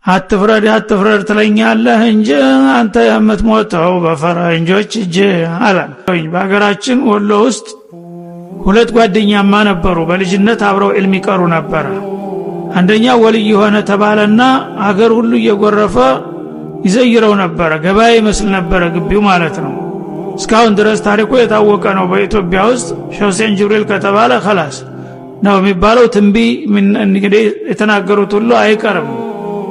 አትፍረድ ትለኛለህ እንጂ አንተ የምትሞተው በፈረንጆች እጅ አለ። በሀገራችን ወሎ ውስጥ ሁለት ጓደኛማ ነበሩ። በልጅነት አብረው ዕልም ይቀሩ ነበር። አንደኛው ወልይ ሆነ ተባለና አገር ሁሉ እየጎረፈ ይዘይረው ነበር። ገበያ ይመስል ነበር ግቢው ማለት ነው። እስካሁን ድረስ ታሪኩ የታወቀ ነው። በኢትዮጵያ ውስጥ ሸውሴን ጅብሪል ከተባለ خلاص ነው የሚባለው። ትንቢ እንግዲህ የተናገሩት ሁሉ አይቀርም።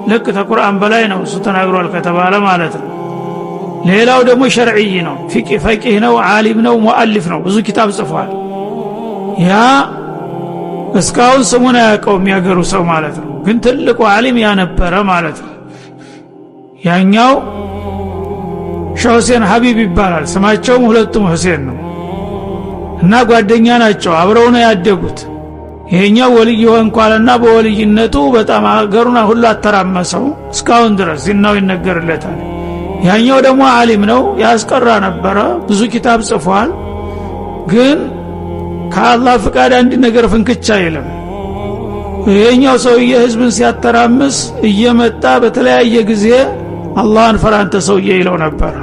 ልክ ተቁርአን በላይ ነው እሱ ተናግሯል ከተባለ ማለት ነው። ሌላው ደግሞ ሸርዒይ ነው፣ ፈቂህ ነው፣ ዓሊም ነው፣ ሙአሊፍ ነው፣ ብዙ ኪታብ ጽፏል። ያ እስካሁን ስሙን አያውቀውም ያገሩ ሰው ማለት ነው። ግን ትልቁ ዓሊም ያ ነበረ ማለት ነው። ያኛው ሸውሴን ሐቢብ ይባላል። ስማቸውም ሁለቱም ሁሴን ነው እና ጓደኛ ናቸው። አብረው ነው ያደጉት። ይሄኛው ወልይ ሆንኳልና በወልይነቱ በጣም አገሩን ሁሉ አተራመሰው እስካሁን ድረስ ዝናው ይነገርለታል። ያኛው ደግሞ ዓሊም ነው፣ ያስቀራ ነበረ፣ ብዙ ኪታብ ጽፏል። ግን ከአላህ ፍቃድ አንድ ነገር ፍንክቻ አይልም። ይሄኛው ሰውዬ ህዝብን ሲያተራምስ እየመጣ በተለያየ ጊዜ አላህን ፈራ አንተ ሰውዬ ይለው ነበር።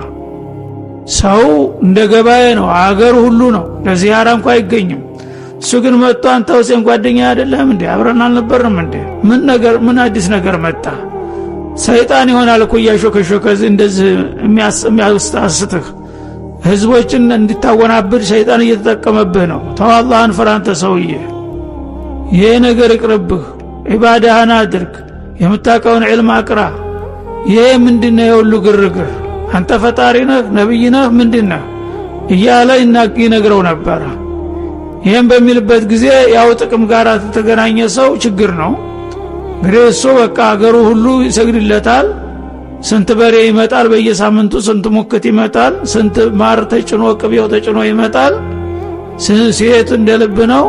ሰው እንደ ገበያ ነው፣ አገር ሁሉ ነው፣ ለዚያራ እንኳን አይገኝም። እሱ ግን መጥቶ አንተ ሁሴን ጓደኛ አይደለም እንዴ አብረን አልነበርንም እንዴ ምን አዲስ ነገር መጣ? ሰይጣን ይሆናል እኮ ያሾከሾከ እንደዚህ የሚያስታስትህ ህዝቦችን እንድታወናብድ ሸይጣን እየተጠቀመብህ ነው። ተው አላህን ፈራ አንተ ሰውዬ፣ ይሄ ነገር ይቅርብህ፣ ዒባዳህን አድርግ፣ የምታውቀውን ዒልም አቅራ። ይሄ ምንድነው የሁሉ ግርግር? አንተ ፈጣሪ ነህ ነብይ ነህ ምንድነው እያለ ይነግረው ነበር። ይሄን በሚልበት ጊዜ ያው ጥቅም ጋር ተገናኘ ሰው ችግር ነው። እንግዲህ እሱ በቃ አገሩ ሁሉ ይሰግድለታል። ስንት በሬ ይመጣል በየሳምንቱ፣ ስንት ሙክት ይመጣል፣ ስንት ማር ተጭኖ ቅቤው ተጭኖ ይመጣል። ሲሄት እንደልብ ነው።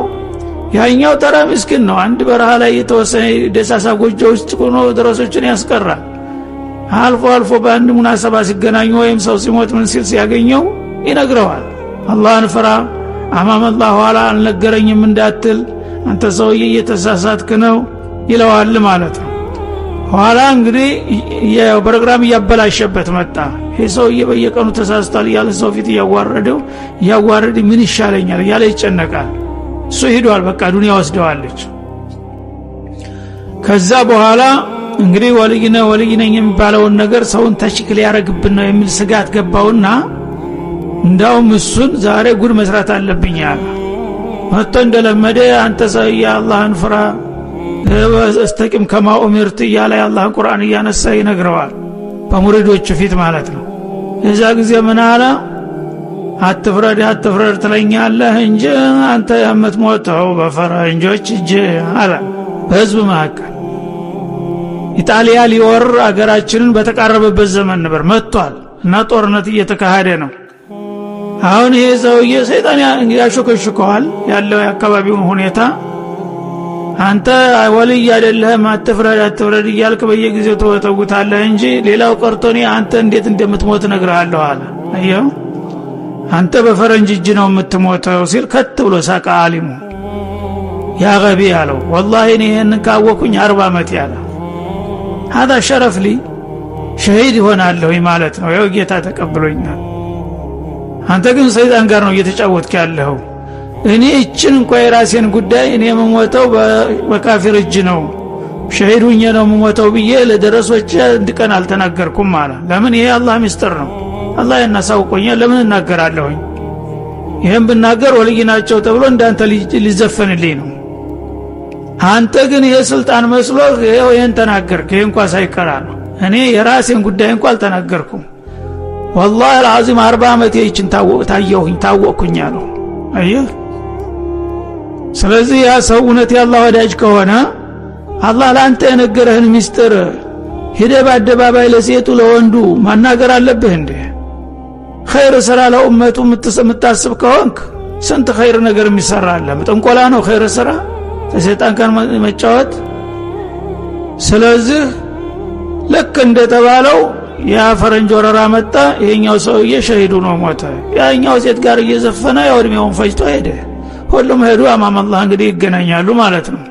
ያኛው ተራ ምስኪን ነው። አንድ በረሃ ላይ የተወሰነ ደሳሳ ጎጆ ውስጥ ሆኖ ድረሶችን ያስቀራል። አልፎ አልፎ በአንድ ሙናሰባ ሲገናኙ ወይም ሰው ሲሞት ምን ሲል ሲያገኘው ይነግረዋል። አላህን ፍራ፣ አማም አላህ ኋላ አልነገረኝም እንዳትል አንተ ሰውዬ እየተሳሳትክ ነው ይለዋል ማለት ነው። ኋላ እንግዲህ የፕሮግራም እያበላሸበት መጣ። ይሄ ሰውዬ በየቀኑ ተሳስቷል እያለ ሰው ፊት እያዋረደ ምን ይሻለኛል እያለ ይጨነቃል። እሱ ሄዷል፣ በቃ ዱንያ ወስደዋለች። ከዛ በኋላ እንግዲህ ወልይ ነኝ የሚባለውን ነገር ሰውን ተሽክል ያረግብን ነው የሚል ስጋት ገባውና እንዳውም እሱን ዛሬ ጉድ መስራት አለብኝ አለ። መጥቶ እንደለመደ አንተ ሰውዬ አላህን ፍራ እስተቂም ከማ ኡሚርት እያለ የአላህን ቁርአን እያነሳ ይነግረዋል፣ በሙሪዶቹ ፊት ማለት ነው። የዛ ጊዜ ምን አለ? አትፍረድ ትለኛለህ እንጂ አንተ የምትሞተው በፈረንጆች እጅ አለ። በህዝብ መካከል ኢጣሊያ ሊወር አገራችንን በተቃረበበት ዘመን ነበር መጥቷል እና ጦርነት እየተካሄደ ነው። አሁን ይሄ ሰውዬ ሰይጣን ያሾከሽከዋል ያለው የአካባቢውን ሁኔታ። አንተ ወልይ አይደለህም አትፍረድ እያልክ በየጊዜው ተወተውታለህ እንጂ ሌላው ቀርቶኔ አንተ እንዴት እንደምትሞት እነግርሃለሁ አለ። አየው አንተ በፈረንጅ እጅ ነው የምትሞተው ሲል ከት ብሎ ሳቀ ዓሊሙ። ያ ገቢ አለው ወላሂ እኔ ይሄን ካወኩኝ 40 ዓመት ያለ هذا شرف لي ሸሂድ ይሆናለሁ ማለት ነው። ያው ጌታ ተቀብሎኛል። አንተ ግን ሰይጣን ጋር ነው እየተጫወትክ ያለው። እኔ እችን እንኳን የራሴን ጉዳይ እኔ የምሞተው በካፊር እጅ ነው፣ ሸሂድ ሆኜ ነው የምሞተው ብዬ ለደረሶች እንድቀን አልተናገርኩም ማለት። ለምን? ይሄ አላህ ምስጢር ነው። አላህ ያናሳውቆኛል፣ ለምን እናገራለሁኝ? ይሄን ብናገር ወልይ ናቸው ተብሎ እንዳንተ ሊዘፈንልኝ ነው። አንተ ግን ይሄ ስልጣን መስሎ ይሄን ተናገርክ። ይሄ እንኳን ሳይቀራ ነው። እኔ የራሴን ጉዳይ እንኳን አልተናገርኩም። والله العظيم 40 ዓመት ይችን ታወቅኩኝ አለው። አየህ፣ ስለዚህ ያ ሰው እውነት ያላህ ወዳጅ ከሆነ አላህ ለአንተ የነገረህን ምስጢር ሄደህ በአደባባይ ለሴቱ ለወንዱ ማናገር አለብህ እንዴ? ኸይር ስራ ለኡመቱ የምታስብ ከሆንክ ስንት ኸይር ነገር የሚሰራል። ጥንቆላ ነው ኸይር ስራ፣ ከሰይጣን ጋር መጫወት። ስለዚህ ልክ እንደተባለው ያ ፈረንጅ ወረራ መጣ። ይሄኛው ሰውዬ ሸሂዱ ነው ሞተ። ያኛው ሴት ጋር እየዘፈነ ያው እድሜውን ፈጅቶ ሄደ። ሁሉም ሄዱ አማም አላህ እንግዲህ ይገናኛሉ ማለት ነው።